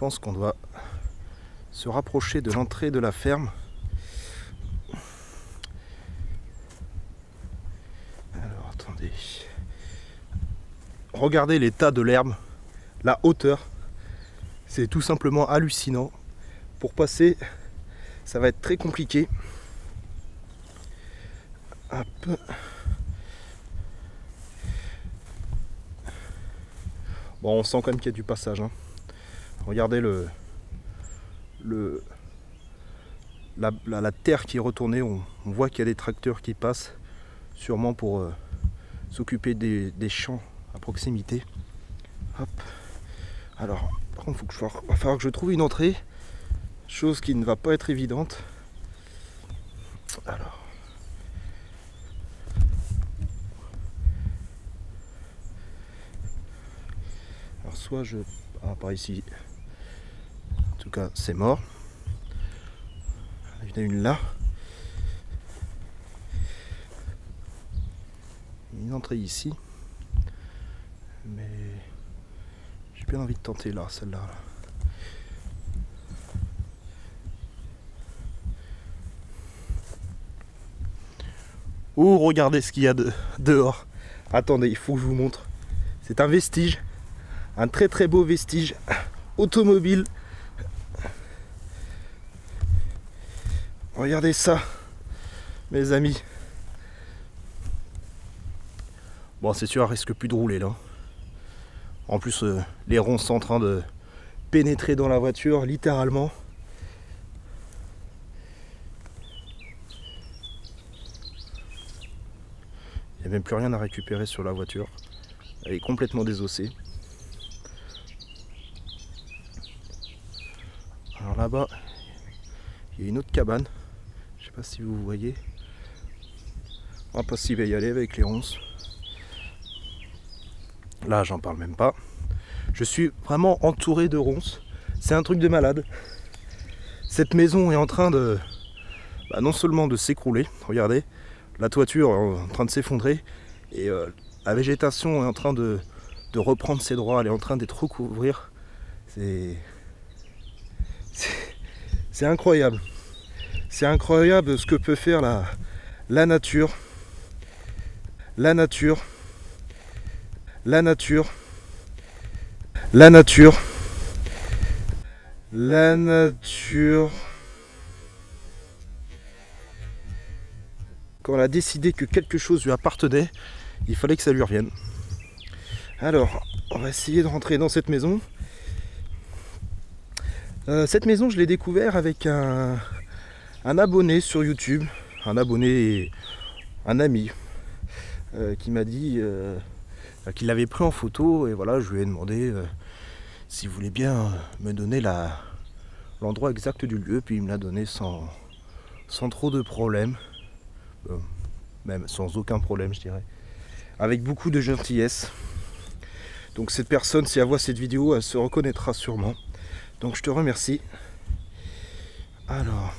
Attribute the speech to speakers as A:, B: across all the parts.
A: pense qu'on doit se rapprocher de l'entrée de la ferme. Alors attendez. Regardez l'état de l'herbe, la hauteur. C'est tout simplement hallucinant. Pour passer, ça va être très compliqué. Hop. Bon, on sent quand même qu'il y a du passage, hein. Regardez la terre qui est retournée. On voit qu'il y a des tracteurs qui passent, sûrement pour s'occuper des champs à proximité. Hop. Alors, par contre, il va falloir que je trouve une entrée, chose qui ne va pas être évidente. Alors. Soit je... Ah, par ici. En tout cas, c'est mort. Il y en a une là. Une entrée ici. Mais j'ai bien envie de tenter là, celle-là. Oh, regardez ce qu'il y a dehors. Attendez, il faut que je vous montre. C'est un vestige. Un très très beau vestige automobile. Regardez ça, mes amis. Bon, c'est sûr, elle risque plus de rouler là. En plus, les ronces sont en train de pénétrer dans la voiture, littéralement. Il n'y a même plus rien à récupérer sur la voiture. Elle est complètement désossée. Alors là-bas, il y a une autre cabane. Je sais pas si vous voyez. Impossible à y aller avec les ronces. Là, j'en parle même pas. Je suis vraiment entouré de ronces. C'est un truc de malade. Cette maison est en train de... non seulement de s'écrouler. Regardez, la toiture est en train de s'effondrer. Et la végétation est en train de reprendre ses droits. Elle est en train d'être recouvrir. C'est incroyable. C'est incroyable ce que peut faire la nature. La nature. La nature. La nature. La nature. Quand elle a décidé que quelque chose lui appartenait, il fallait que ça lui revienne. Alors, on va essayer de rentrer dans cette maison. Cette maison, je l'ai découvert avec un abonné sur YouTube, un abonné, un ami, qui m'a dit qu'il l'avait pris en photo, et voilà, je lui ai demandé s'il voulait bien me donner l'endroit exact du lieu, puis il me l'a donné sans trop de problèmes, même sans aucun problème, je dirais, avec beaucoup de gentillesse. Donc cette personne, si elle voit cette vidéo, elle se reconnaîtra sûrement. Donc je te remercie. Alors,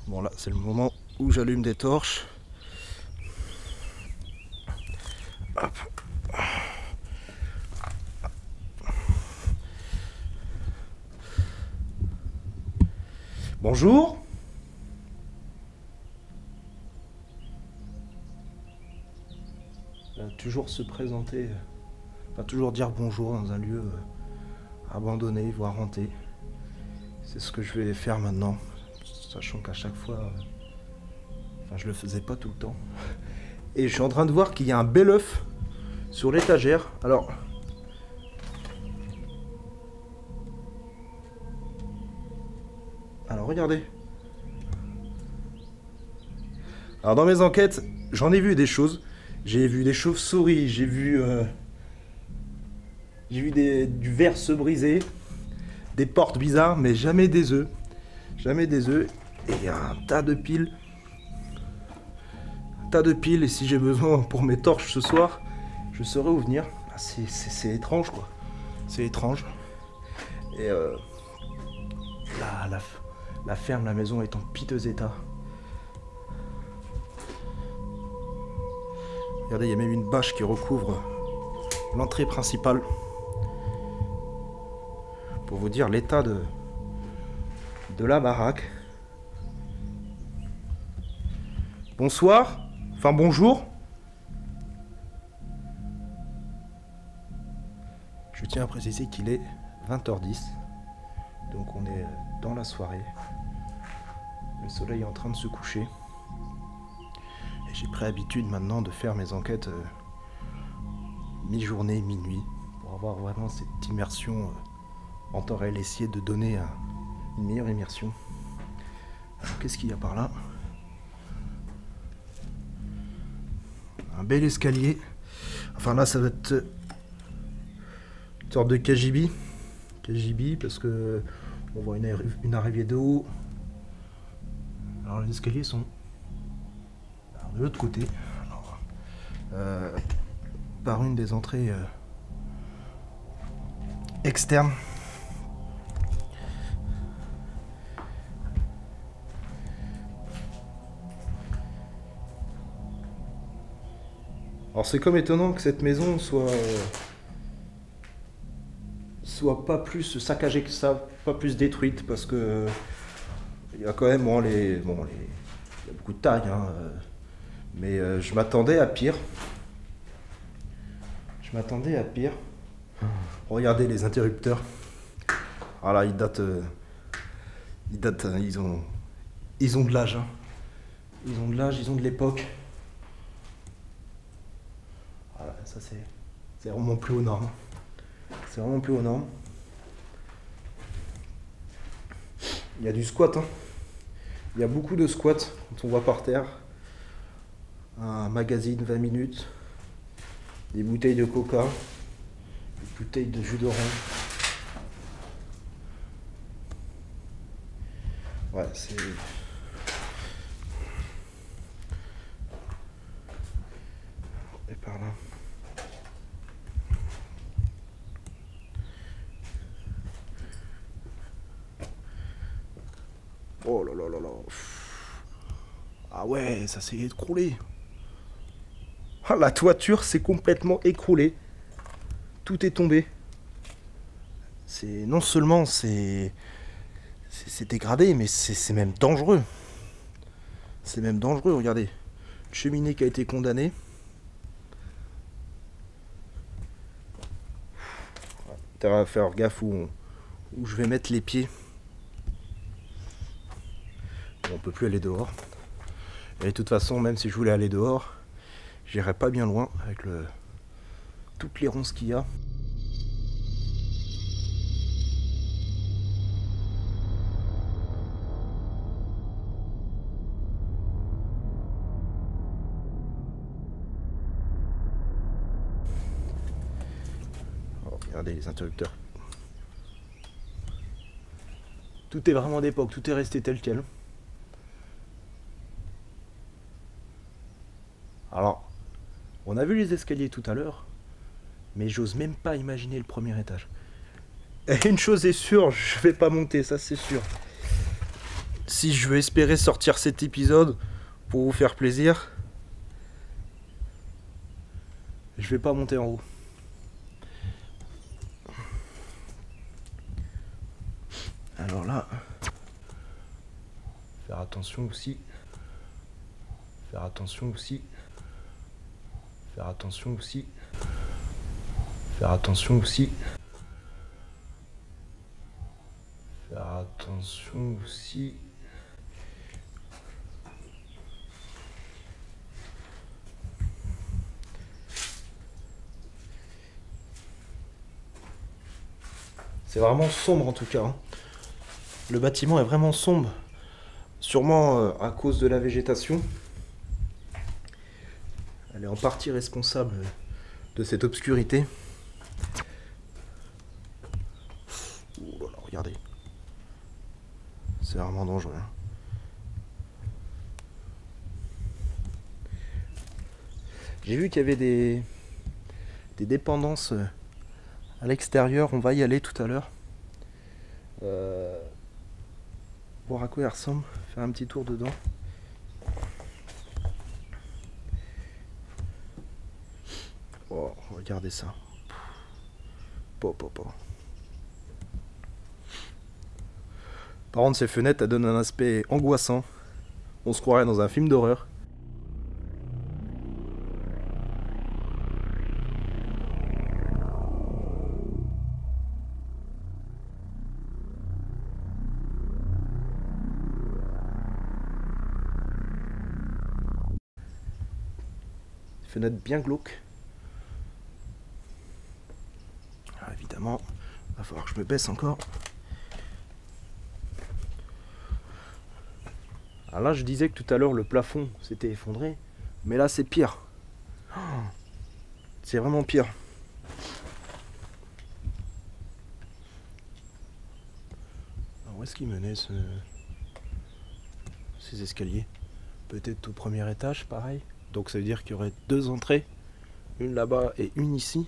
A: bon là c'est le moment où j'allume des torches. Hop. Bonjour. Toujours se présenter, toujours dire bonjour dans un lieu abandonné, voire hanté. C'est ce que je vais faire maintenant, sachant qu'à chaque fois, je le faisais pas tout le temps. Et je suis en train de voir qu'il y a un bel œuf sur l'étagère. Alors, regardez. Alors dans mes enquêtes, j'en ai vu des choses. J'ai vu des chauves-souris, j'ai vu du verre se briser, des portes bizarres, mais jamais des œufs. Jamais des œufs. Et il y a un tas de piles. Et si j'ai besoin pour mes torches ce soir, je saurai où venir. C'est étrange, quoi. C'est étrange. Et la ferme, la maison est en piteux état. Regardez, il y a même une bâche qui recouvre l'entrée principale. pour vous dire l'état de la baraque. Bonsoir, enfin bonjour. Je tiens à préciser qu'il est 20h10, donc on est dans la soirée. Le soleil est en train de se coucher. Et j'ai pris l'habitude maintenant de faire mes enquêtes mi-journée, minuit, pour avoir vraiment cette immersion en temps réel, essayer de donner une meilleure immersion. Alors, qu'est-ce qu'il y a par là? Un bel escalier. Enfin là ça va être une sorte de KGB. KGB parce que on voit une arrivée d'eau. Alors les escaliers sont de l'autre côté. Alors, par une des entrées externes. Alors c'est comme étonnant que cette maison soit pas plus saccagée que ça, pas plus détruite, parce que il y a quand même il y a beaucoup de tailles, hein, mais je m'attendais à pire. Regardez les interrupteurs. Ah là, ils datent, ils ont de l'âge, hein. Ils ont de l'époque. Voilà, ça c'est vraiment plus aux normes. C'est vraiment plus aux normes. Il y a du squat, hein. Il y a beaucoup de squats quand on voit par terre. Un magazine 20 minutes. Des bouteilles de coca. Des bouteilles de jus d'orange. Ouais, c'est... Et par là. Oh là là là là. Ah ouais, ça s'est écroulé. Ah, la toiture s'est complètement écroulée. Tout est tombé. C'est non seulement c'est dégradé, mais c'est même dangereux. C'est même dangereux, regardez. Une cheminée qui a été condamnée. T'as à faire gaffe où je vais mettre les pieds. On peut plus aller dehors. Et de toute façon, même si je voulais aller dehors, j'irais pas bien loin avec toutes les ronces qu'il y a. Oh, regardez les interrupteurs. Tout est vraiment d'époque, tout est resté tel quel. Alors, on a vu les escaliers tout à l'heure, mais j'ose même pas imaginer le premier étage. Et une chose est sûre, je vais pas monter, ça c'est sûr. Si je veux espérer sortir cet épisode pour vous faire plaisir, je vais pas monter en haut. Alors là, faire attention aussi. Faire attention aussi. Faire attention aussi. Faire attention aussi. Faire attention aussi. C'est vraiment sombre en tout cas, hein. Le bâtiment est vraiment sombre. Sûrement à cause de la végétation. Elle est en partie responsable de cette obscurité. Ouh là là, regardez. C'est vraiment dangereux, hein. J'ai vu qu'il y avait des dépendances à l'extérieur. On va y aller tout à l'heure. Voir à quoi elle ressemble. Faire un petit tour dedans. Oh, regardez ça. Po. Par contre, ces fenêtres, elles donnent un aspect angoissant. On se croirait dans un film d'horreur. Fenêtre bien glauque. Alors évidemment, il va falloir que je me baisse encore. Alors là, je disais que tout à l'heure, le plafond s'était effondré. Mais là, c'est pire. Oh, c'est vraiment pire. Alors, où est-ce qu'il menait ces escaliers? Peut-être au premier étage, pareil. Donc ça veut dire qu'il y aurait deux entrées. Une là-bas et une ici.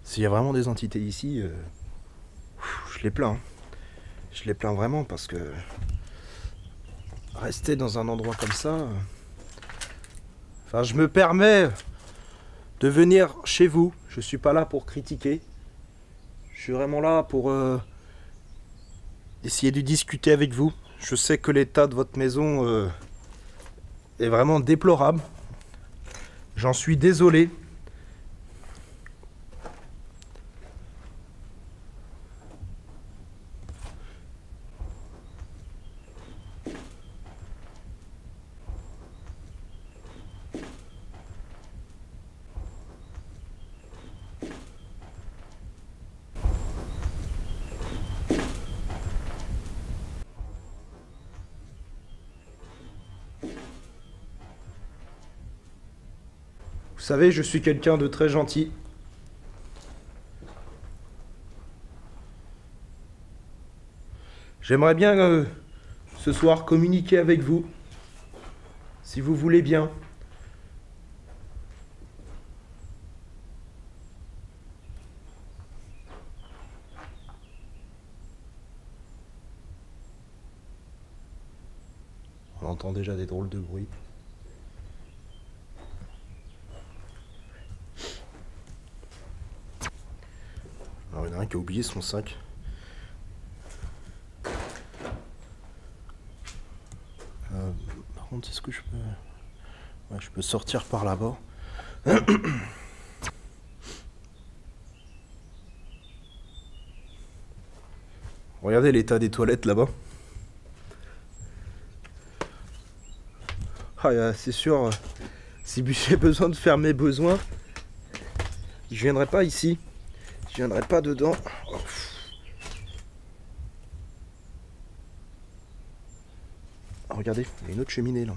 A: S'il y a vraiment des entités ici, je les plains. Je les plains vraiment parce que rester dans un endroit comme ça... Enfin, je me permets de venir chez vous. Je suis pas là pour critiquer. Je suis vraiment là pour essayer de discuter avec vous. Je sais que l'état de votre maison est vraiment déplorable. J'en suis désolé. Vous savez, je suis quelqu'un de très gentil. J'aimerais bien ce soir communiquer avec vous, si vous voulez bien. On entend déjà des drôles de bruits. Alors il y en a un qui a oublié son sac. Par contre, est-ce que je peux... Ouais, je peux sortir par là-bas. Regardez l'état des toilettes là-bas. Ah, c'est sûr, si j'ai besoin de faire mes besoins, je viendrai pas ici. Je viendrai pas dedans. Oh. Ah, regardez, il y a une autre cheminée là.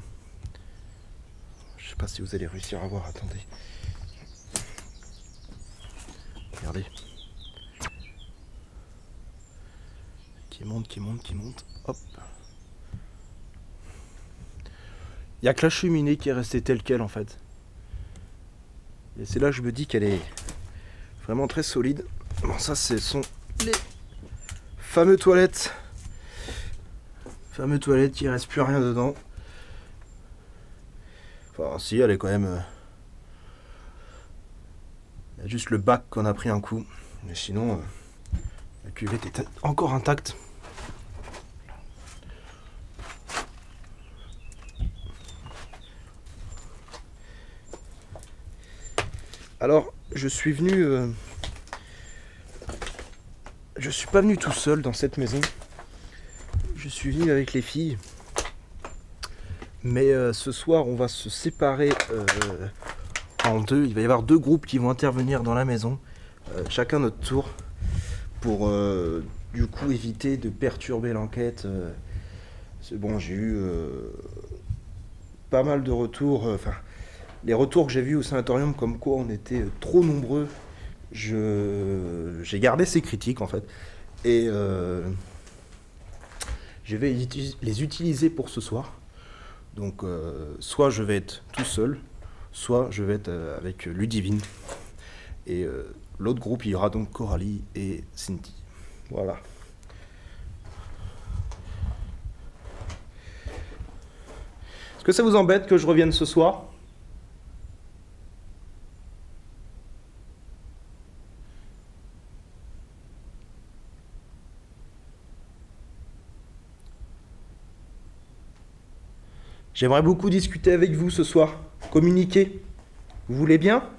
A: Je sais pas si vous allez réussir à voir, attendez. Regardez. Qui monte, qui monte, qui monte. Hop. Il n'y a que la cheminée qui est restée telle qu'elle en fait. Et c'est là que je me dis qu'elle est vraiment très solide. Bon, ça, ce sont les fameux toilettes. Fameux toilettes, il ne reste plus rien dedans. Enfin, si, elle est quand même... Il y a juste le bac qu'on a pris un coup. Mais sinon, la cuvette est encore intacte. Alors, je suis venu... Je suis pas venu tout seul dans cette maison. Je suis venu avec les filles. Mais ce soir, on va se séparer en deux. Il va y avoir deux groupes qui vont intervenir dans la maison. Chacun notre tour. Pour du coup éviter de perturber l'enquête. C'est bon, j'ai eu pas mal de retours. Enfin, les retours que j'ai vus au sanatorium comme quoi on était trop nombreux. J'ai gardé ces critiques en fait. Et je vais les utiliser pour ce soir. Donc soit je vais être tout seul, soit je vais être avec Ludivine. Et l'autre groupe, il y aura donc Coralie et Cindy. Voilà. Est-ce que ça vous embête que je revienne ce soir? J'aimerais beaucoup discuter avec vous ce soir. Communiquer. Vous voulez bien?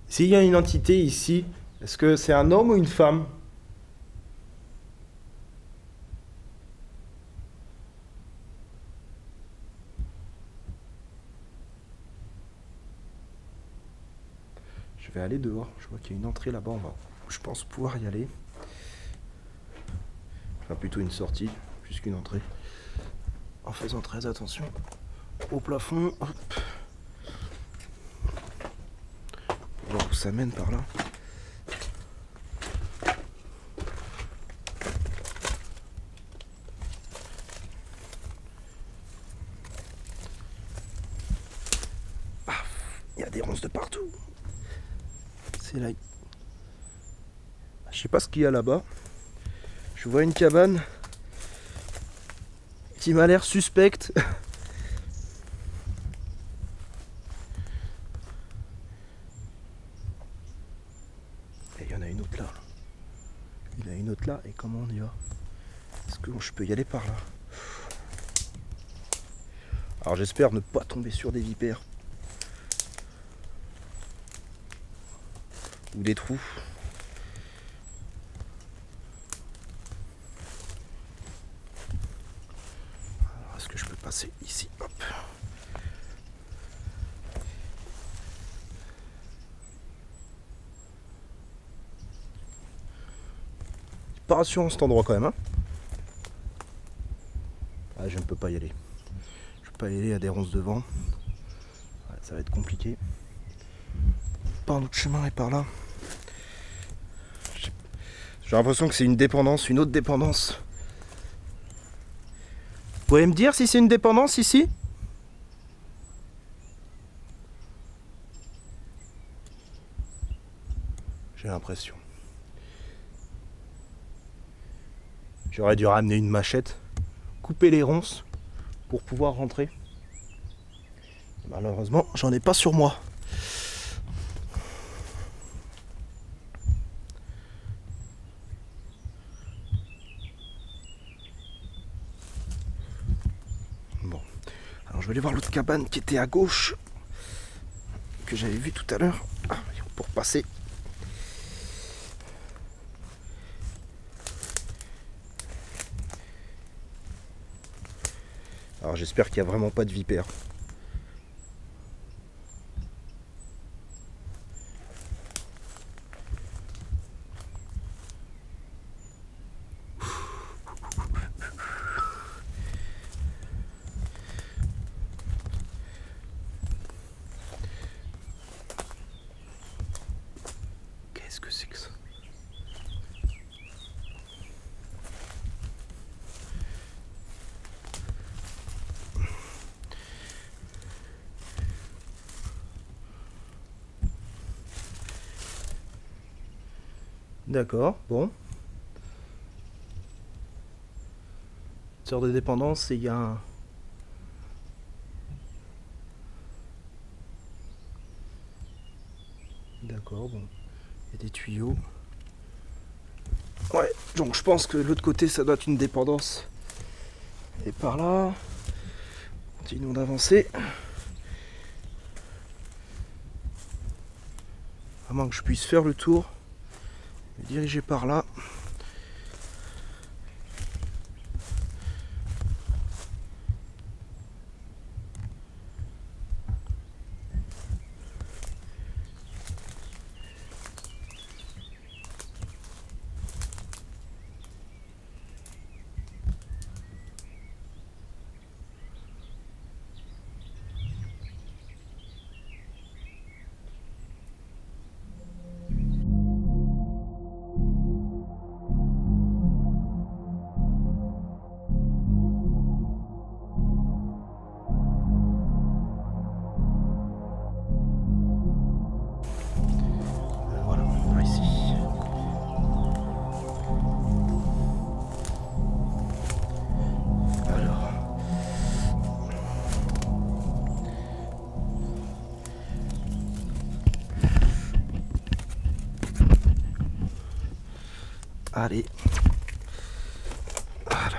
A: S'il y a une entité ici, est-ce que c'est un homme ou une femme? Je vais aller dehors. Je vois qu'il y a une entrée là-bas. Je pense pouvoir y aller. Enfin, plutôt une sortie, plus qu'une entrée. En faisant très attention au plafond. Hop. On va voir où ça mène par là. Il y a des ronces de partout. C'est là. Je sais pas ce qu'il y a là-bas. Je vois une cabane qui m'a l'air suspecte. Et il y en a une autre là. Il y en a une autre là. Et comment on y va? Est-ce que je peux y aller par là? Alors j'espère ne pas tomber sur des vipères. Ou des trous. Alors est-ce que je peux passer ici? Hop. Pas rassurant cet endroit quand même, hein. Ah, je ne peux pas y aller. Je peux pas y aller, il y a des ronces de vent. Ouais, ça va être compliqué. Par l'autre chemin et par là. J'ai l'impression que c'est une dépendance, une autre dépendance. Vous pouvez me dire si c'est une dépendance ici? J'ai l'impression. J'aurais dû ramener une machette, couper les ronces pour pouvoir rentrer. Malheureusement, j'en ai pas sur moi. Bon, alors je vais aller voir l'autre cabane qui était à gauche, que j'avais vu tout à l'heure, pour passer. Alors j'espère qu'il n'y a vraiment pas de vipères. Qu'est-ce que c'est que ça? D'accord, bon. Sœur de dépendance, et il y a un... D'accord, bon. Il y a des tuyaux. Ouais, donc je pense que de l'autre côté, ça doit être une dépendance. Et par là, continuons d'avancer. À moins que je puisse faire le tour. Me diriger par là. Allez. Voilà.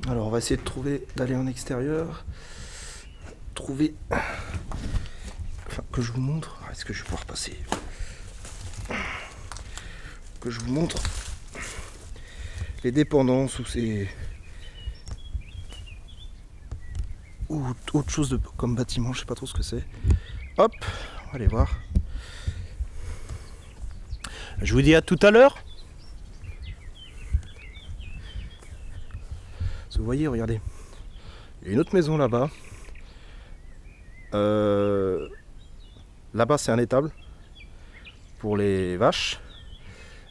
A: Alors on va essayer de trouver, d'aller en extérieur, trouver, enfin que je vous montre, est-ce que je vais pouvoir passer, que je vous montre les dépendances ou c'est, ou autre chose de, comme bâtiment, je sais pas trop ce que c'est. Hop, on va aller voir. Je vous dis à tout à l'heure. Vous voyez, regardez, il y a une autre maison là-bas. Là-bas c'est un étable pour les vaches.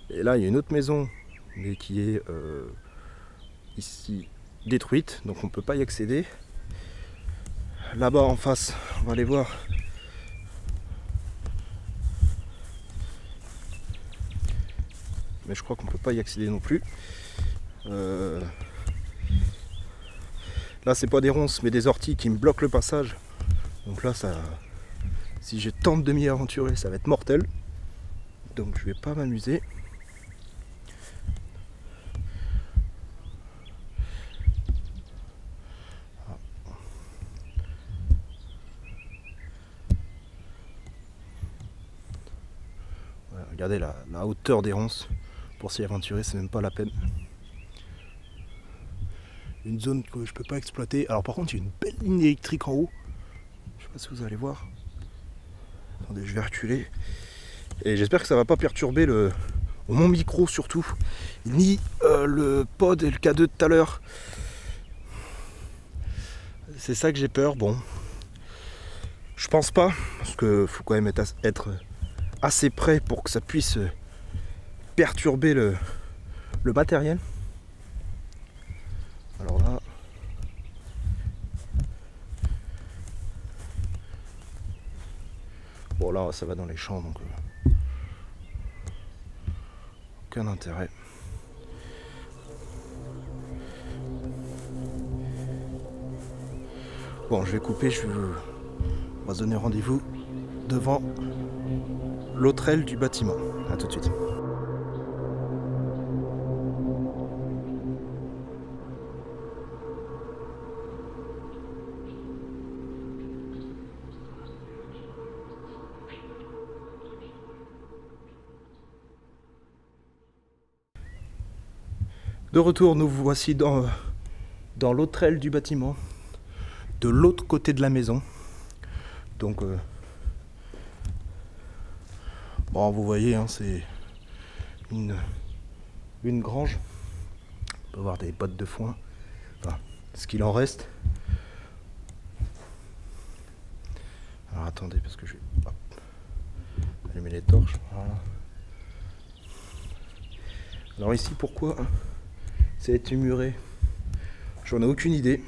A: Et là il y a une autre maison mais qui est ici détruite, donc on ne peut pas y accéder. Là-bas en face, on va aller voir. Mais je crois qu'on ne peut pas y accéder non plus. Là c'est pas des ronces mais des orties qui me bloquent le passage. Donc là ça, si je tente de m'y aventurer, ça va être mortel. Donc je vais pas m'amuser. Ouais, regardez la hauteur des ronces. Pour s'y aventurer, c'est même pas la peine. Une zone que je peux pas exploiter. Alors par contre il y a une belle ligne électrique en haut. Je sais pas si vous allez voir. Attendez, je vais reculer. Et j'espère que ça va pas perturber mon micro surtout. Ni le pod et le K2 de tout à l'heure. C'est ça que j'ai peur. Bon. Je pense pas. Parce que faut quand même être assez près pour que ça puisse perturber le matériel. Alors là, bon là ça va dans les champs donc aucun intérêt. Bon, je vais couper, on va se donner rendez-vous devant l'autre aile du bâtiment. A tout de suite. De retour, nous voici dans l'autre aile du bâtiment, de l'autre côté de la maison. Donc, bon, vous voyez, hein, c'est une grange. On peut voir des bottes de foin, enfin, ce qu'il en reste. Alors attendez, parce que je vais allumer les torches. Voilà. Alors ici, pourquoi ça a été muré? J'en ai aucune idée.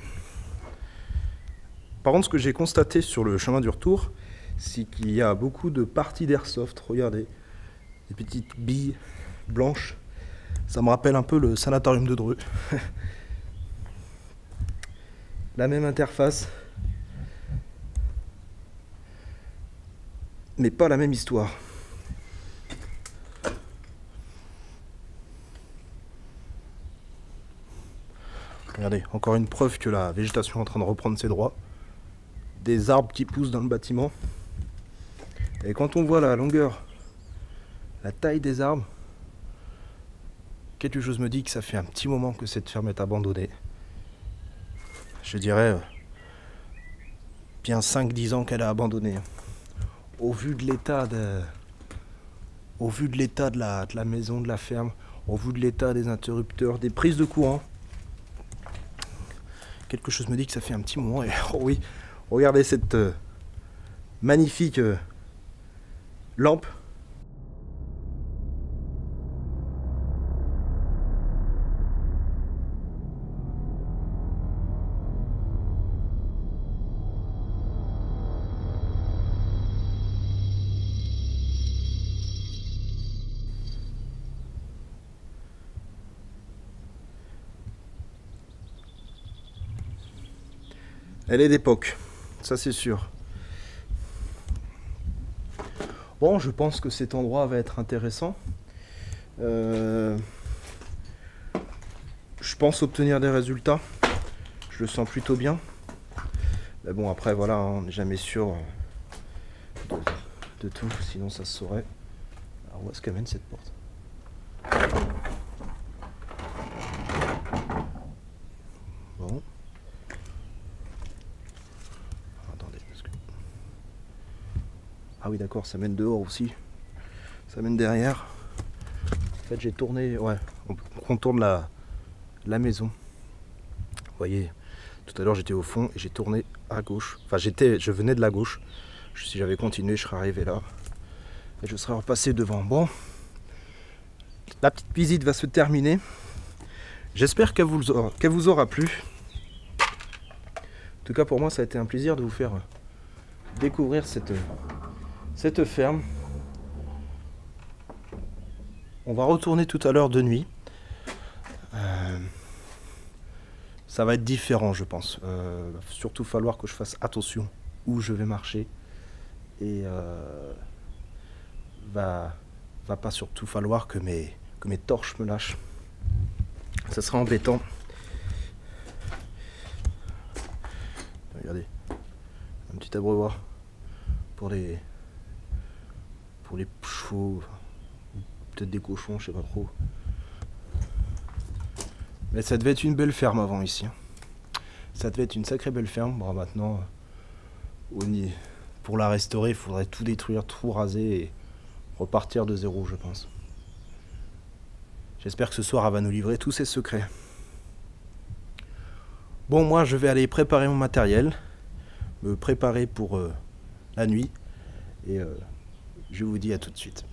A: Par contre, ce que j'ai constaté sur le chemin du retour, c'est qu'il y a beaucoup de parties d'airsoft. Regardez, des petites billes blanches. Ça me rappelle un peu le sanatorium de Dreux. La même interface, mais pas la même histoire. Regardez, encore une preuve que la végétation est en train de reprendre ses droits. Des arbres qui poussent dans le bâtiment. Et quand on voit la longueur, la taille des arbres, quelque chose me dit que ça fait un petit moment que cette ferme est abandonnée. Je dirais bien 5-10 ans qu'elle est abandonnée. Au vu de l'état de la maison, de la ferme, au vu de l'état des interrupteurs, des prises de courant, quelque chose me dit que ça fait un petit moment. Et oh oui, regardez cette magnifique lampe. Elle est d'époque, ça c'est sûr. Bon, je pense que cet endroit va être intéressant. Je pense obtenir des résultats. Je le sens plutôt bien. Mais bon, après, voilà, hein, on n'est jamais sûr de tout, sinon ça se saurait. Alors, où est-ce qu'elle mène cette porte? Bon. Attendez, parce que... Ah oui, d'accord, ça mène dehors aussi. Ça mène derrière. En fait, j'ai tourné... Ouais, on contourne la maison. Vous voyez, tout à l'heure, j'étais au fond et j'ai tourné à gauche. Enfin, je venais de la gauche. Si j'avais continué, je serais arrivé là. Et je serais repassé devant. Bon, la petite visite va se terminer. J'espère qu'elle vous aura plu. En tout cas, pour moi, ça a été un plaisir de vous faire découvrir cette ferme. On va retourner tout à l'heure de nuit. Ça va être différent, je pense. Va surtout falloir que je fasse attention où je vais marcher. Et va pas surtout falloir que mes torches me lâchent. Ça sera embêtant. Regardez, un petit abreuvoir pour les chevaux, peut-être des cochons, je sais pas trop. Mais ça devait être une belle ferme avant ici. Ça devait être une sacrée belle ferme. Bon, maintenant, pour la restaurer, il faudrait tout détruire, tout raser et repartir de zéro, je pense. J'espère que ce soir, elle va nous livrer tous ses secrets. Bon, moi, je vais aller préparer mon matériel, me préparer pour la nuit, et je vous dis à tout de suite.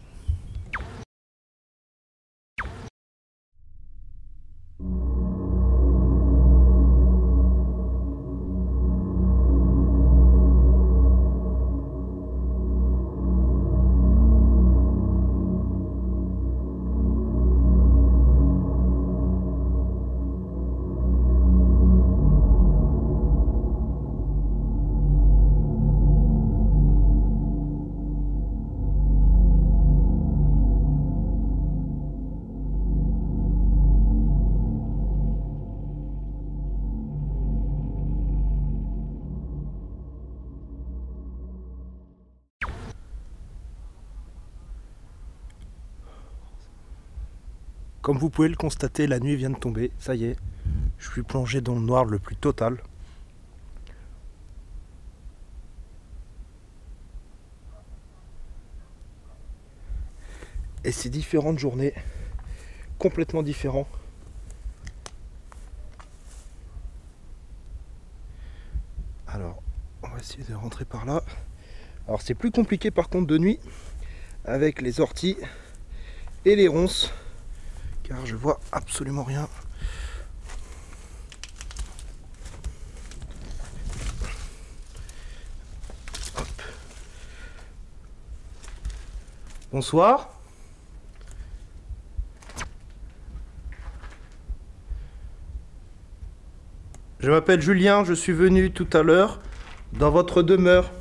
A: Comme vous pouvez le constater, la nuit vient de tomber, ça y est, je suis plongé dans le noir le plus total. Et ces différentes journées, complètement différentes. Alors, on va essayer de rentrer par là. Alors c'est plus compliqué par contre de nuit, avec les orties et les ronces. Car je vois absolument rien. Hop. Bonsoir. Je m'appelle Julien, je suis venu tout à l'heure dans votre demeure.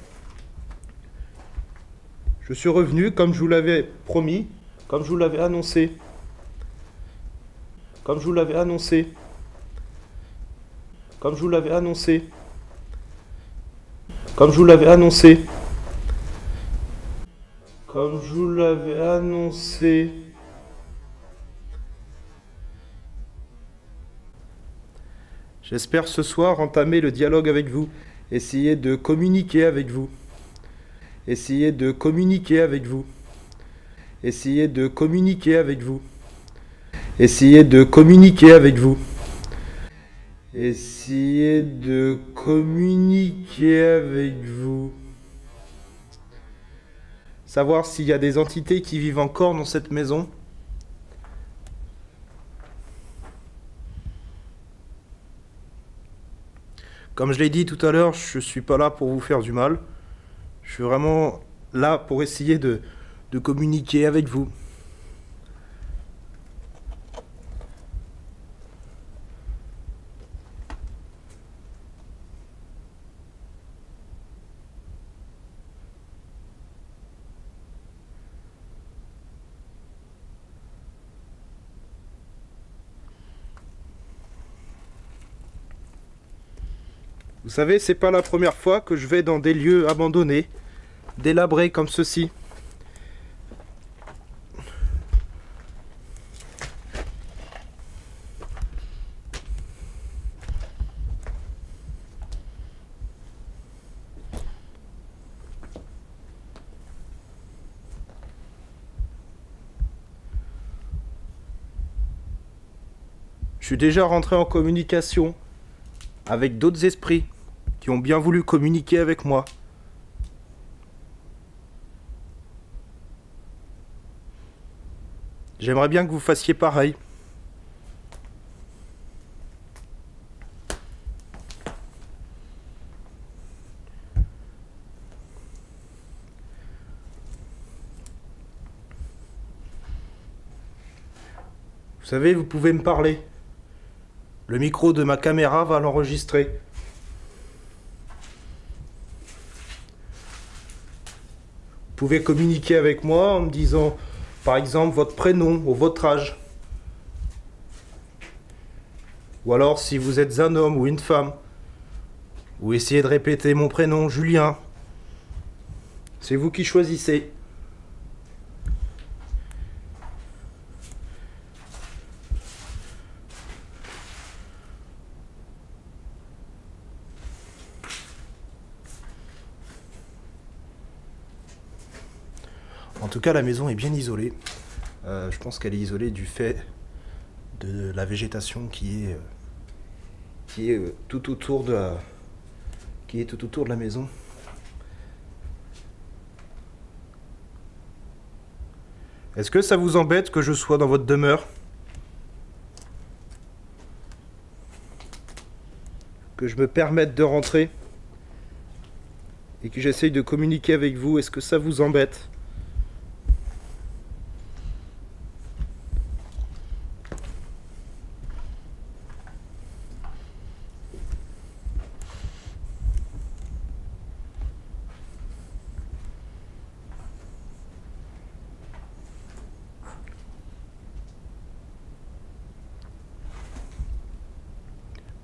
A: Je suis revenu comme je vous l'avais promis, comme je vous l'avais annoncé. Comme je vous l'avais annoncé. Comme je vous l'avais annoncé. Comme je vous l'avais annoncé. Comme je vous l'avais annoncé. J'espère ce soir entamer le dialogue avec vous. Essayer de communiquer avec vous. Essayer de communiquer avec vous. Essayer de communiquer avec vous. Essayez de communiquer avec vous. Essayez de communiquer avec vous. Savoir s'il y a des entités qui vivent encore dans cette maison. Comme je l'ai dit tout à l'heure, je ne suis pas là pour vous faire du mal. Je suis vraiment là pour essayer de communiquer avec vous. Vous savez, c'est pas la première fois que je vais dans des lieux abandonnés, délabrés comme ceci. Je suis déjà rentré en communication avec d'autres esprits qui ont bien voulu communiquer avec moi. J'aimerais bien que vous fassiez pareil. Vous savez, vous pouvez me parler. Le micro de ma caméra va l'enregistrer. Vous pouvez communiquer avec moi en me disant, par exemple, votre prénom ou votre âge. Ou alors, si vous êtes un homme ou une femme, ou essayez de répéter mon prénom, Julien. C'est vous qui choisissez. En tout cas, la maison est bien isolée. Je pense qu'elle est isolée du fait de la végétation qui est tout autour de la maison. Est-ce que ça vous embête que je sois dans votre demeure? Que je me permette de rentrer et que j'essaye de communiquer avec vous? Est-ce que ça vous embête?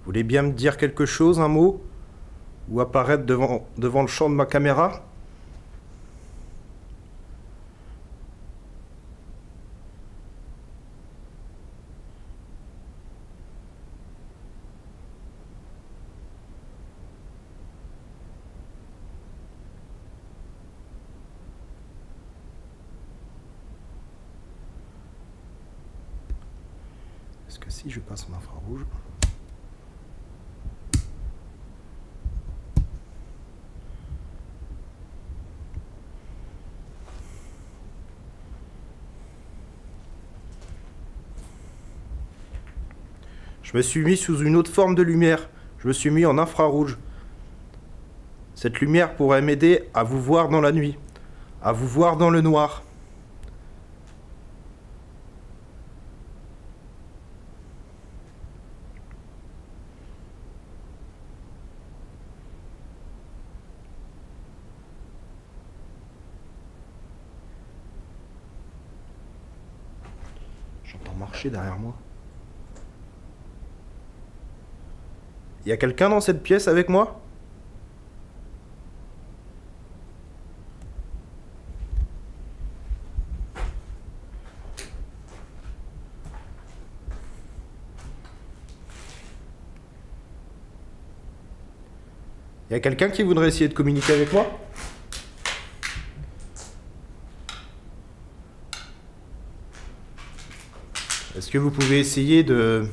A: Vous voulez bien me dire quelque chose, un mot? Ou apparaître devant le champ de ma caméra? Est-ce que si je passe en infrarouge? Je me suis mis sous une autre forme de lumière. Je me suis mis en infrarouge. Cette lumière pourrait m'aider à vous voir dans la nuit, à vous voir dans le noir. J'entends marcher derrière moi. Il y a quelqu'un dans cette pièce avec moi? Il y a quelqu'un qui voudrait essayer de communiquer avec moi? Est-ce que vous pouvez essayer de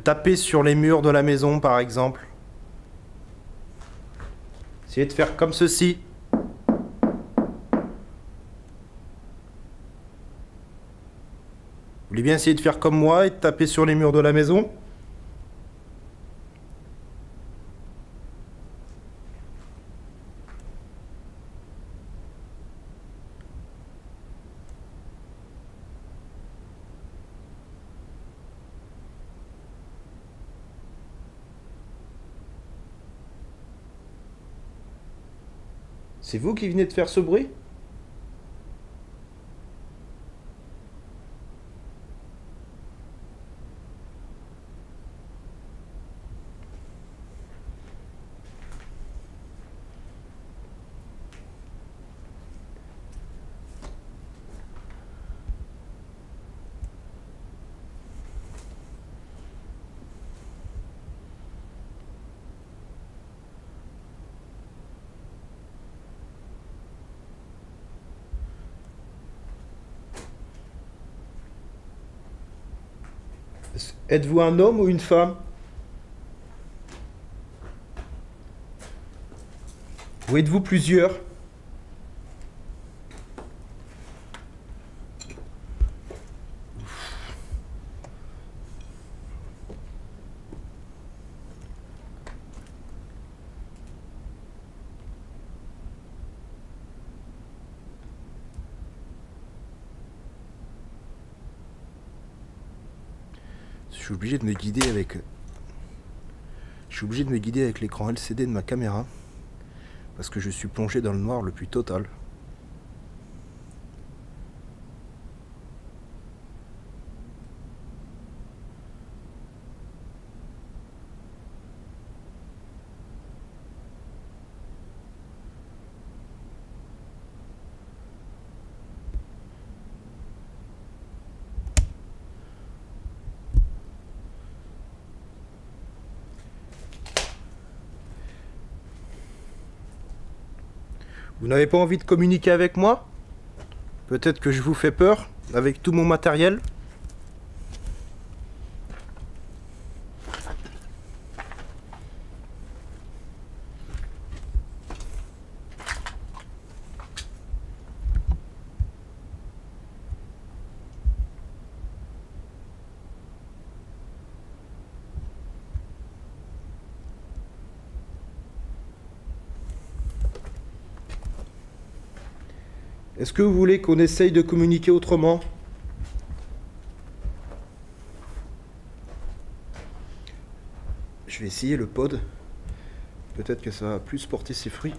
A: taper sur les murs de la maison, par exemple? Essayez de faire comme ceci. Vous voulez bien essayer de faire comme moi et de taper sur les murs de la maison? C'est vous qui venez de faire ce bruit? Êtes-vous un homme ou une femme? Ou êtes-vous plusieurs? Je suis obligé de me guider avec... Je suis obligé de me guider avec l'écran LCD de ma caméra. Parce que je suis plongé dans le noir le plus total. Vous n'avez pas envie de communiquer avec moi? Peut-être que je vous fais peur avec tout mon matériel? Est-ce que vous voulez qu'on essaye de communiquer autrement? Je vais essayer le pod. Peut-être que ça va plus porter ses fruits.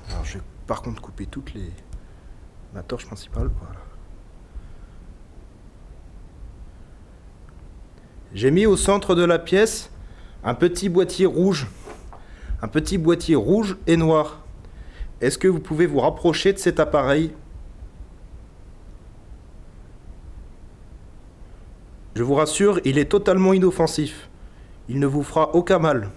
A: Alors je vais par contre couper toutes les... ma torche principale, voilà. J'ai mis au centre de la pièce un petit boîtier rouge. Un petit boîtier rouge et noir. Est-ce que vous pouvez vous rapprocher de cet appareil? Je vous rassure, il est totalement inoffensif. Il ne vous fera aucun mal.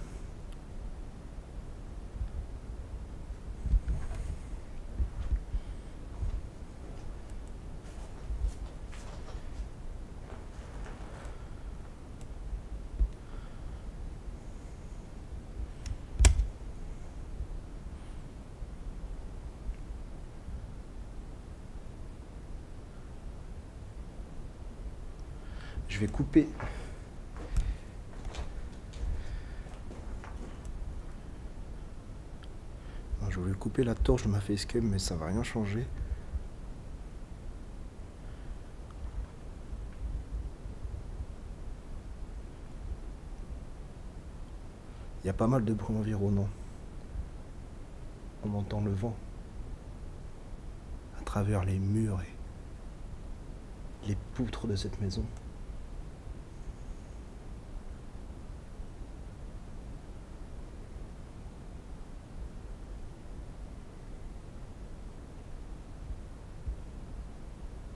A: Je vais couper. Non, je voulais couper la torche de ma facecam, mais ça va rien changer. Il y a pas mal de bruit environnant. On entend le vent à travers les murs et les poutres de cette maison.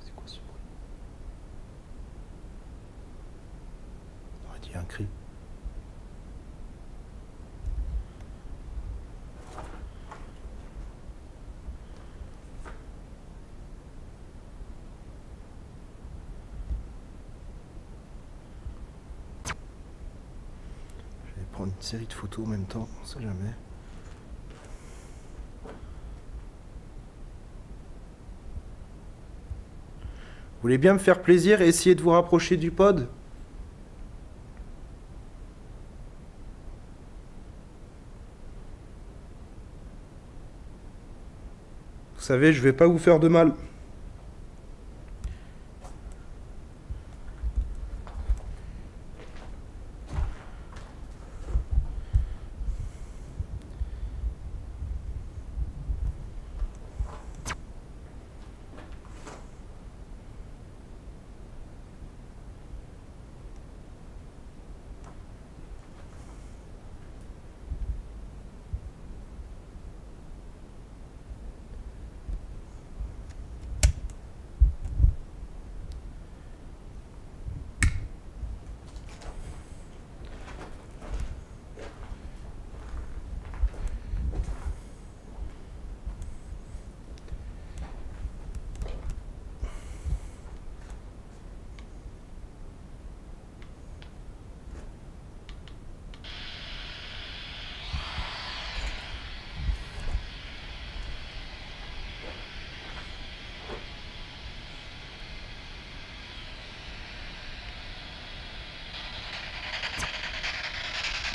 A: C'est quoi ce bruit? On aurait dit un cri. Prendre une série de photos en même temps, on sait jamais. Vous voulez bien me faire plaisir et essayer de vous rapprocher du pod? Vous savez, je vais pas vous faire de mal.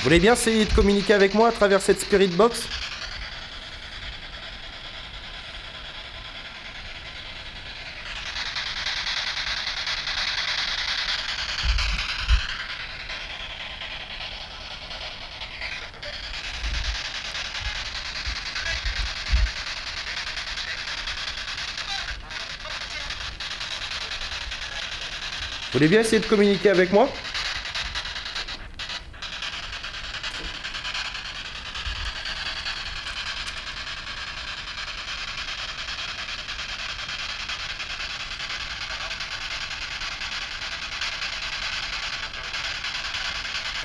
A: voulez bien essayer de communiquer avec moi à travers cette Spirit Box? Vous voulez bien essayer de communiquer avec moi?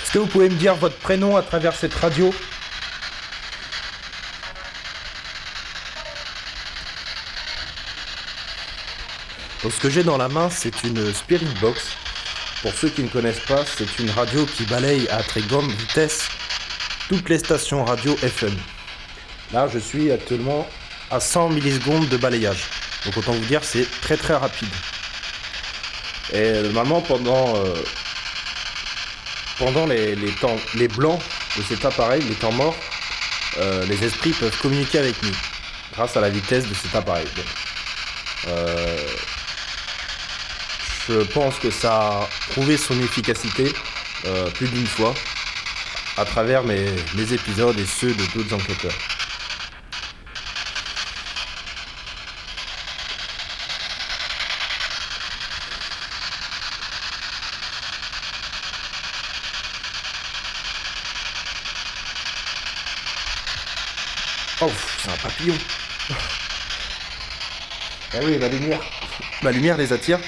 A: Est-ce que vous pouvez me dire votre prénom à travers cette radio? Donc, ce que j'ai dans la main, c'est une Spirit Box. Pour ceux qui ne connaissent pas, c'est une radio qui balaye à très grande vitesse toutes les stations radio FM. Là, je suis actuellement à 100 millisecondes de balayage. Donc autant vous dire, c'est très très rapide. Et normalement, pendant les blancs de cet appareil, les temps morts, les esprits peuvent communiquer avec nous grâce à la vitesse de cet appareil. Donc, je pense que ça a prouvé son efficacité plus d'une fois à travers mes épisodes et ceux de d'autres enquêteurs. Oh, c'est un papillon. Ah oui, la lumière. La lumière les attire.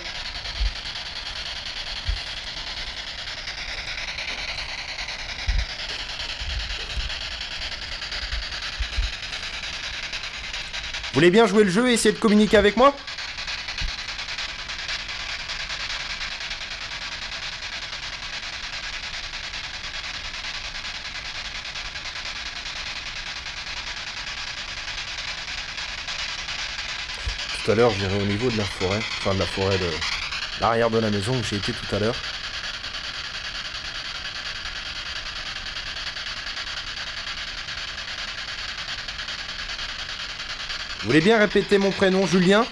A: Vous voulez bien jouer le jeu et essayer de communiquer avec moi? Tout à l'heure, j'irai au niveau de la forêt, enfin de la forêt de l'arrière de la maison où j'ai été tout à l'heure. Vous voulez bien répéter mon prénom, Julien?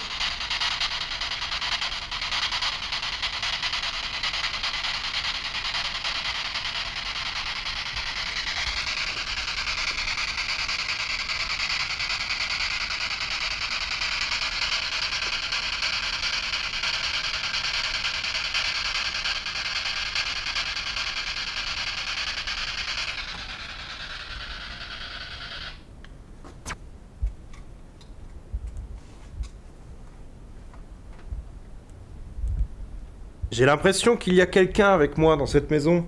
A: J'ai l'impression qu'il y a quelqu'un avec moi dans cette maison.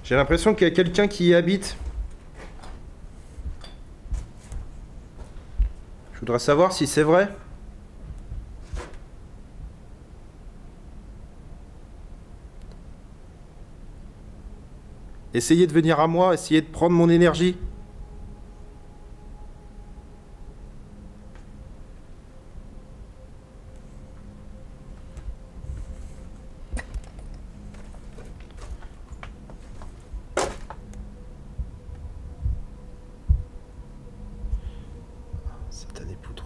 A: J'ai l'impression qu'il y a quelqu'un qui y habite. Je voudrais savoir si c'est vrai. Essayez de venir à moi, essayez de prendre mon énergie. Satané poutre.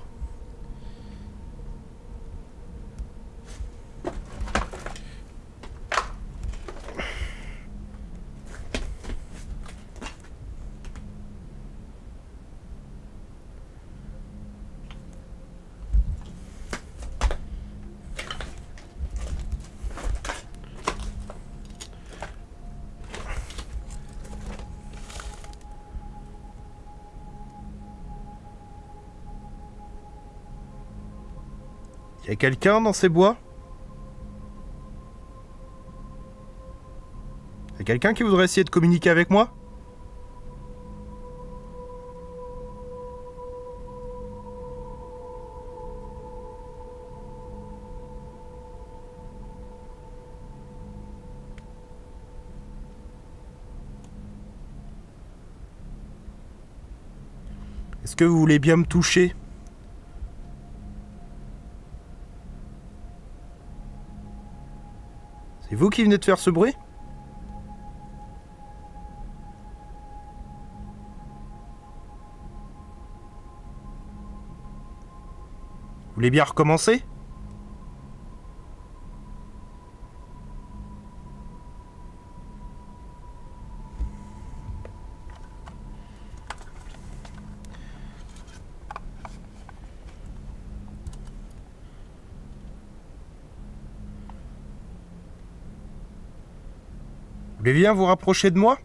A: Il y a quelqu'un dans ces bois? Il y a quelqu'un qui voudrait essayer de communiquer avec moi? Est-ce que vous voulez bien me toucher? C'est vous qui venez de faire ce bruit? Vous voulez bien recommencer? Vous voulez bien vous rapprocher de moi?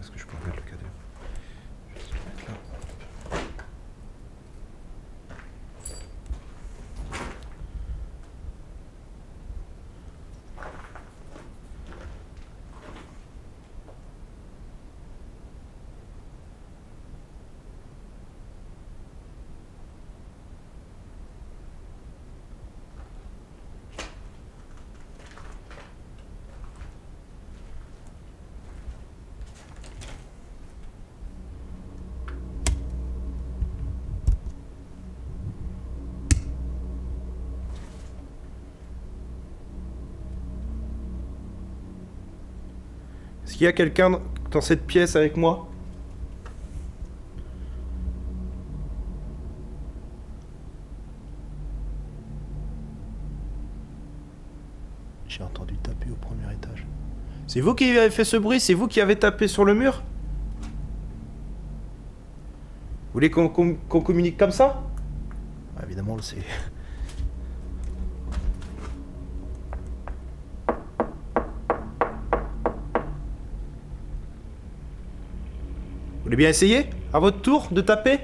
A: Est-ce que je peux remettre le cadeau? Je vais le mettre là. Est-ce qu'il y a quelqu'un dans cette pièce avec moi? J'ai entendu taper au premier étage. C'est vous qui avez fait ce bruit? C'est vous qui avez tapé sur le mur? Vous voulez qu'on communique comme ça? Ah, évidemment, c'est... Vous voulez bien essayer, à votre tour, de taper?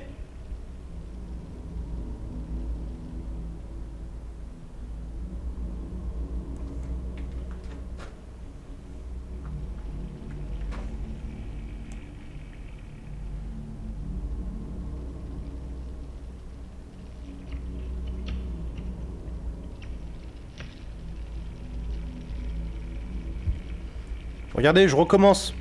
A: Regardez, je recommence.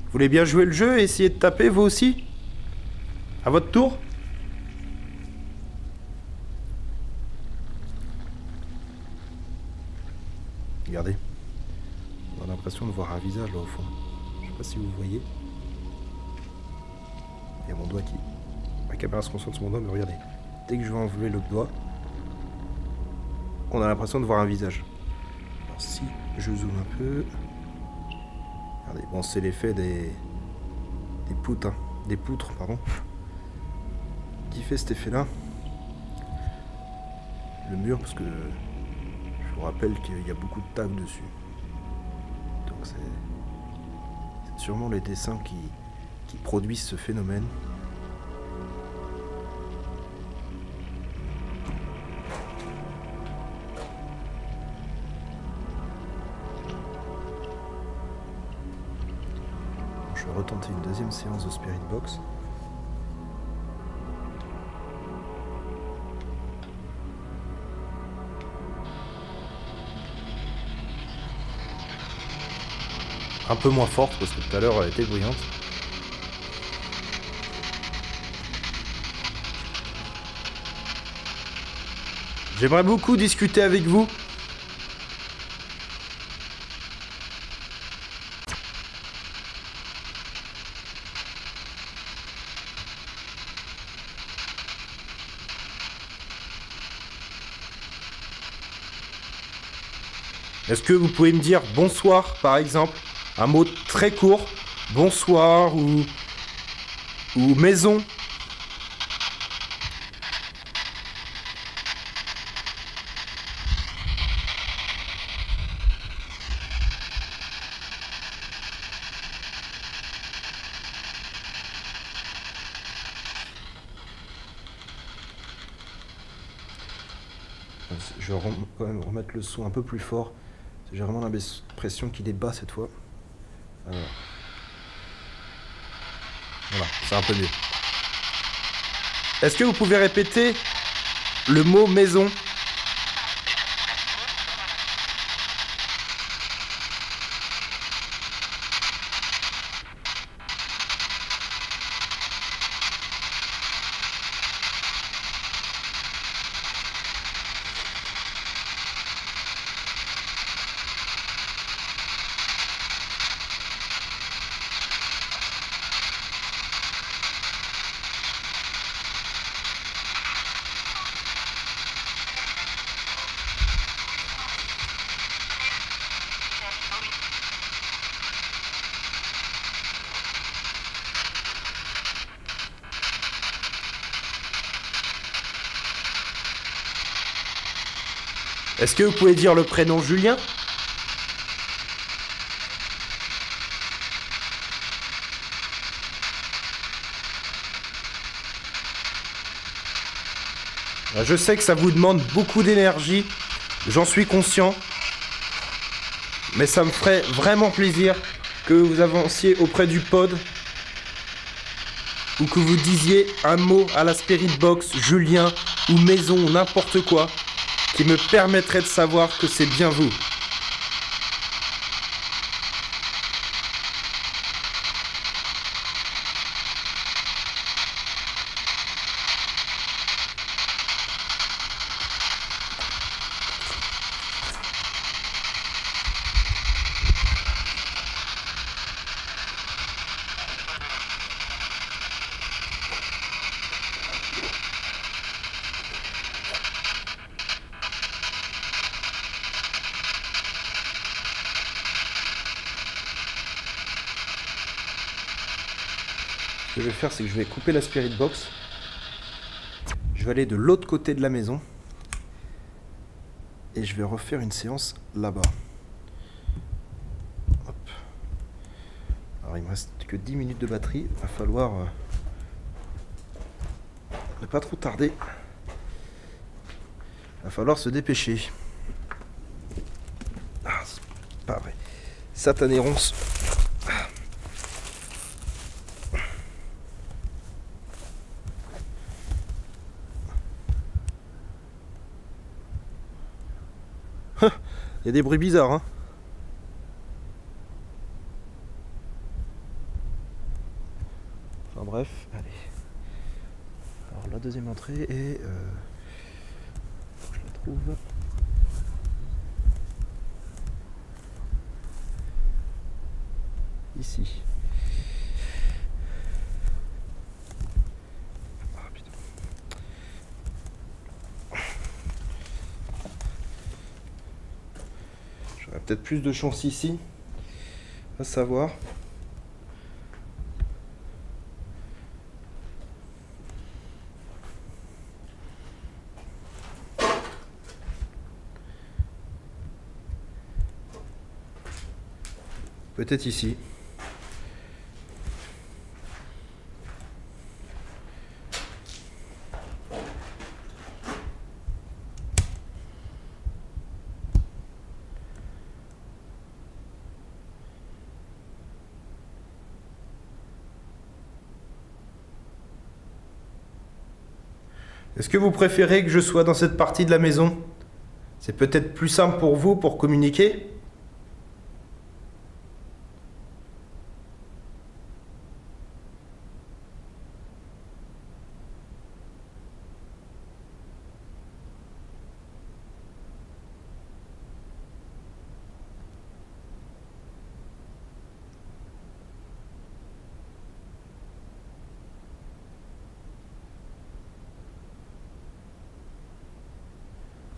A: Vous voulez bien jouer le jeu et essayer de taper, vous aussi? À votre tour? Regardez. On a l'impression de voir un visage là au fond. Je sais pas si vous voyez. Il y a mon doigt qui... Ma caméra se concentre sur mon doigt, mais regardez. Dès que je vais enlever le doigt, on a l'impression de voir un visage. Alors si je zoome un peu... Regardez, bon c'est l'effet des poutres, hein. Des poutres, pardon. Qui fait cet effet-là. Le mur, parce que je vous rappelle qu'il y a beaucoup de tags dessus. Donc c'est sûrement les dessins qui produisent ce phénomène. Je vais retenter une deuxième séance de Spirit Box. Un peu moins forte parce que tout à l'heure elle était bruyante. J'aimerais beaucoup discuter avec vous. Est-ce que vous pouvez me dire bonsoir par exemple? Un mot très court. Bonsoir ou maison. Je vais quand même remettre le son un peu plus fort. J'ai vraiment l'impression qu'il est bas cette fois. Alors. Voilà, c'est un peu mieux. Est-ce que vous pouvez répéter le mot maison? Est-ce que vous pouvez dire le prénom Julien? Je sais que ça vous demande beaucoup d'énergie, j'en suis conscient, mais ça me ferait vraiment plaisir que vous avanciez auprès du pod ou que vous disiez un mot à la Spirit Box, Julien ou maison ou n'importe quoi qui me permettrait de savoir que c'est bien vous. Ce que je vais faire, c'est que je vais couper la Spirit Box. Je vais aller de l'autre côté de la maison. Et je vais refaire une séance là-bas. Hop. Alors il me reste que 10 minutes de batterie. Il va falloir ne pas trop tarder. Il va falloir se dépêcher. Ah, c'est pas vrai. Satané ronce. Il y a des bruits bizarres, hein. Enfin bref, allez. Alors la deuxième entrée est... je la trouve... ici. Ah putain. J'aurais peut-être plus de chance ici. À savoir. Peut-être ici. Est-ce que vous préférez que je sois dans cette partie de la maison? C'est peut-être plus simple pour vous pour communiquer?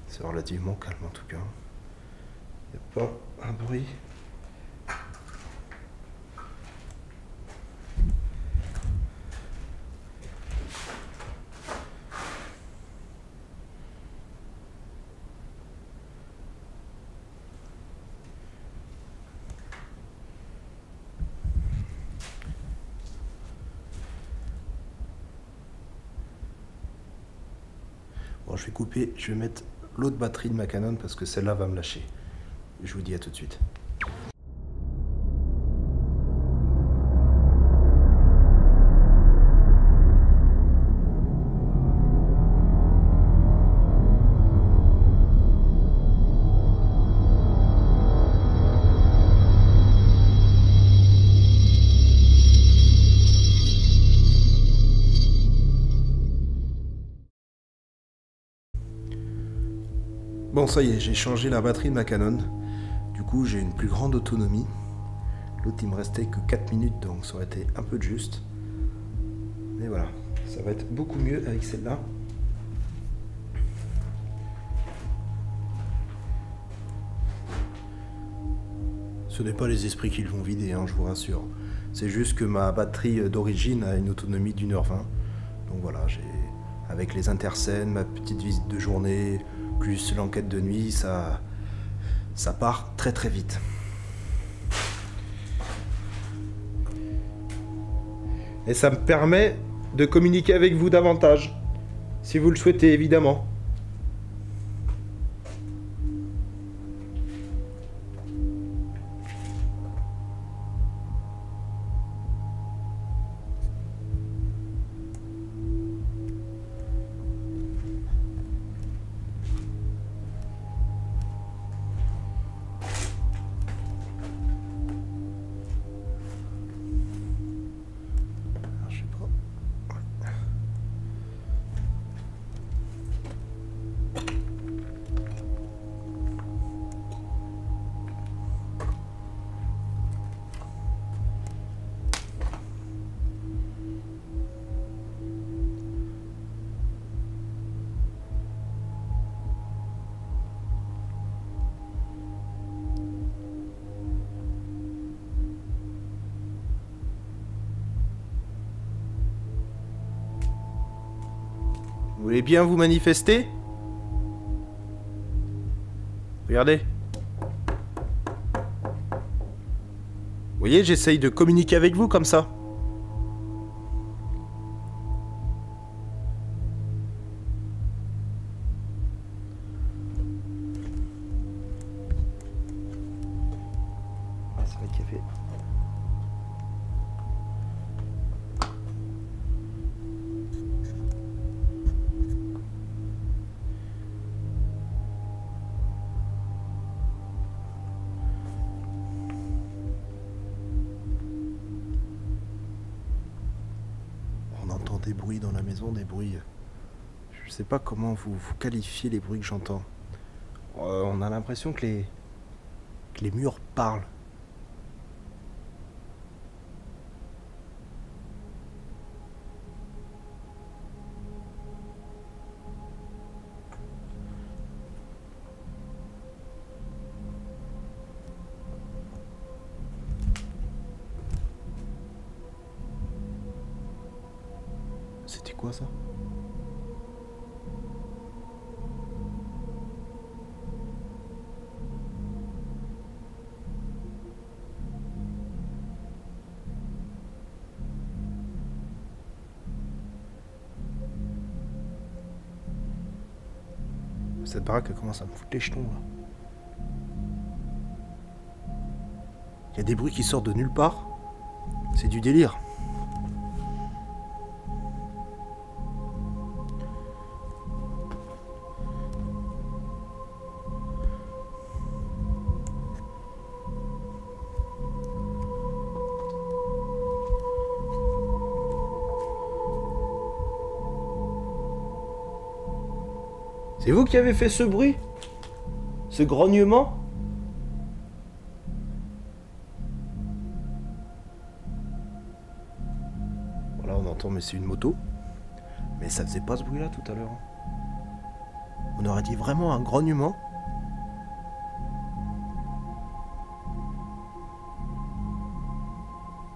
A: C'est relativement calme en tout cas. Il n'y a Bon, un bruit. Bon, je vais couper, je vais mettre l'autre batterie de ma Canon parce que celle-là va me lâcher. Je vous dis à tout de suite. Bon, ça y est, j'ai changé la batterie de ma Canon. Du coup, j'ai une plus grande autonomie. L'autre, il me restait que 4 minutes, donc ça aurait été un peu de juste. Mais voilà, ça va être beaucoup mieux avec celle-là. Ce n'est pas les esprits qui le vont vider, hein, je vous rassure. C'est juste que ma batterie d'origine a une autonomie d'1h20. Donc voilà, avec les interscènes, ma petite visite de journée, plus l'enquête de nuit, ça part très très vite. Et ça me permet de communiquer avec vous davantage, si vous le souhaitez évidemment. Vous voulez bien vous manifester? Regardez. Vous voyez, j'essaye de communiquer avec vous comme ça. Ah, c'est vrai qu'il y avait... On entend des bruits dans la maison, des bruits... Je sais pas comment vous qualifiez les bruits que j'entends. On a l'impression que les murs parlent. C'était quoi ça? Cette baraque elle commence à me foutre les jetons là. Il y a des bruits qui sortent de nulle part. C'est du délire. C'est vous qui avez fait ce bruit? Ce grognement? Voilà, on entend, mais c'est une moto. Mais ça faisait pas ce bruit-là tout à l'heure. On aurait dit vraiment un grognement.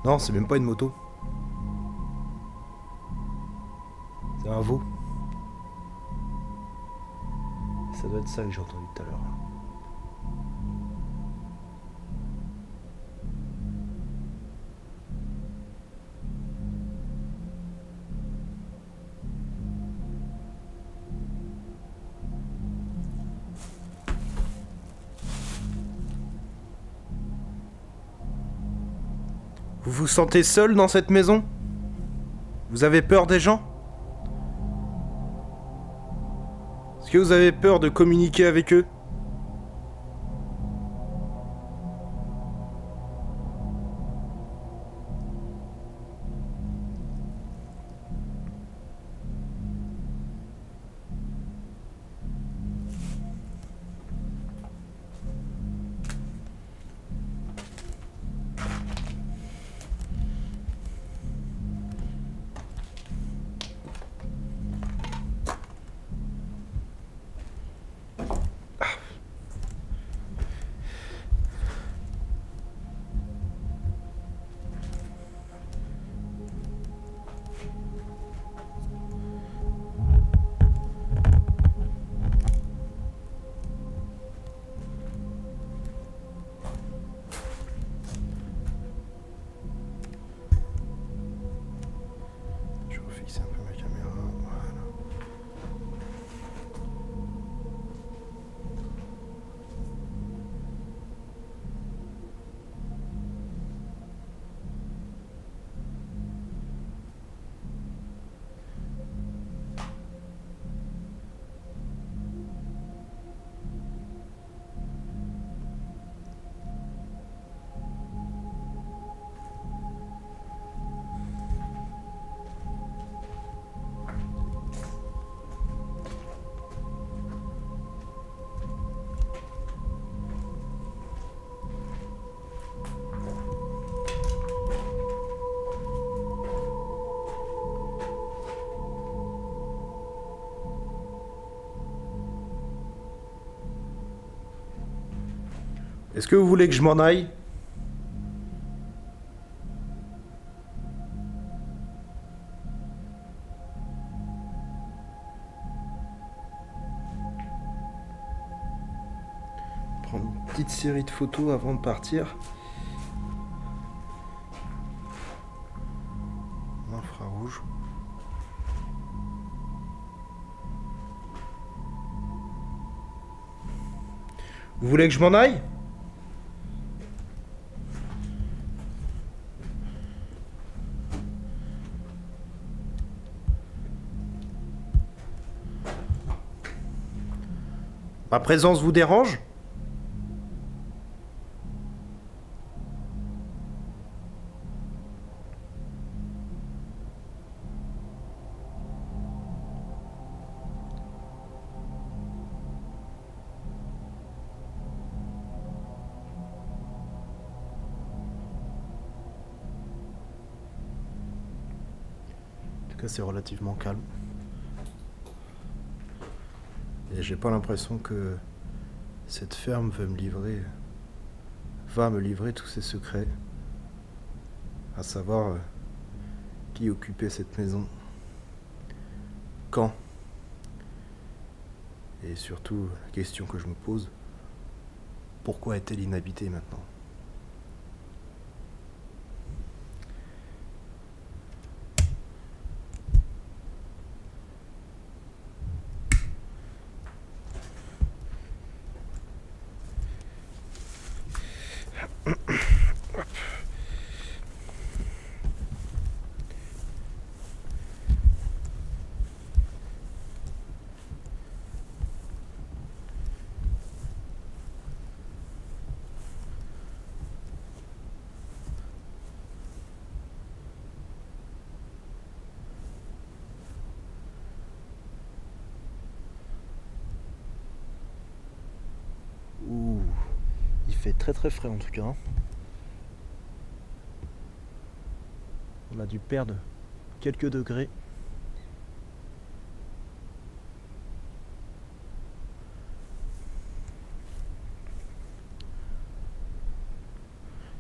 A: Non, c'est même pas une moto. C'est un veau. Ça doit être ça que j'ai entendu tout à l'heure. Vous vous sentez seul dans cette maison? Vous avez peur des gens? Est-ce que vous avez peur de communiquer avec eux? Je refixe un peu ma caméra. Voilà. Est-ce que vous voulez que je m'en aille? Prendre une petite série de photos avant de partir. Infrarouge. Vous voulez que je m'en aille? Ma présence vous dérange? En tout cas, c'est relativement calme. Et j'ai pas l'impression que cette ferme va me livrer tous ses secrets. À savoir qui occupait cette maison, quand. Et surtout, la question que je me pose, pourquoi est-elle inhabitée maintenant? Ouh, il fait très très frais en tout cas. On a dû perdre quelques degrés.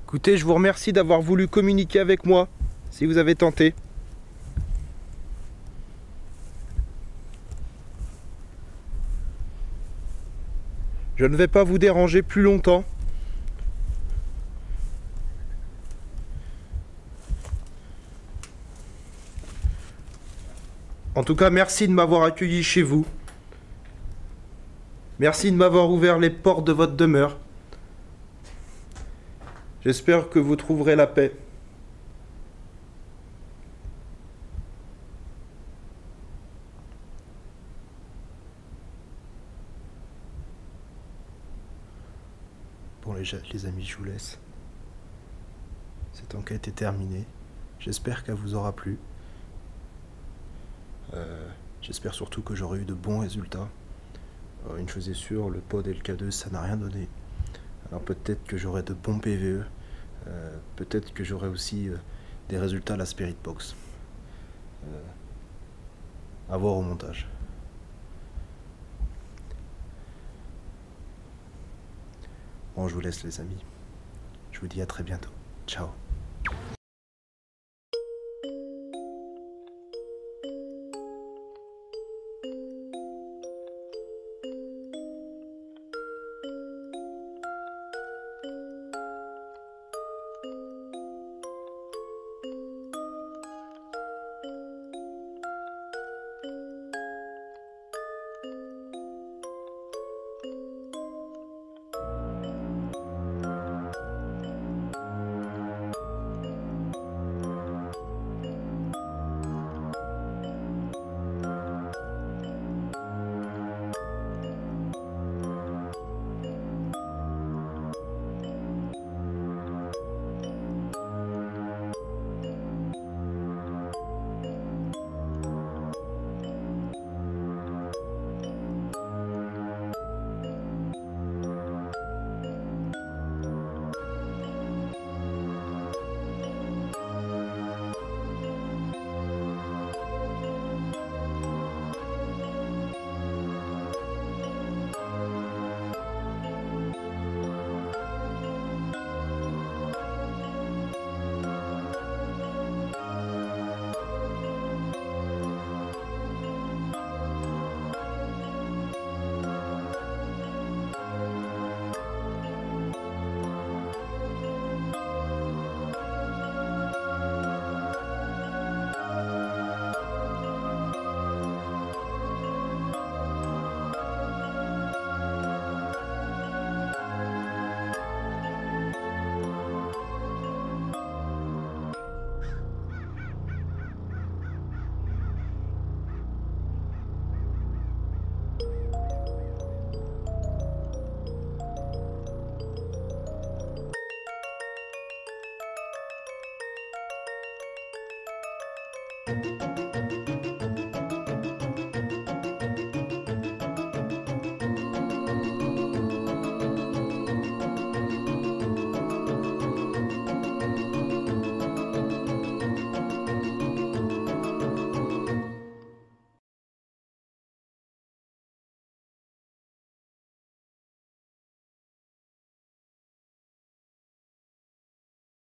A: Écoutez, je vous remercie d'avoir voulu communiquer avec moi, si vous avez tenté. Je ne vais pas vous déranger plus longtemps. En tout cas, merci de m'avoir accueilli chez vous. Merci de m'avoir ouvert les portes de votre demeure. J'espère que vous trouverez la paix. Bon les amis, je vous laisse. Cette enquête est terminée. J'espère qu'elle vous aura plu. J'espère surtout que j'aurai eu de bons résultats. Une chose est sûre, le pod LK2 ça n'a rien donné. Alors peut-être que j'aurai de bons PVE. Peut-être que j'aurai aussi des résultats à la Spirit Box. À voir au montage. Bon, je vous laisse les amis. Je vous dis à très bientôt. Ciao.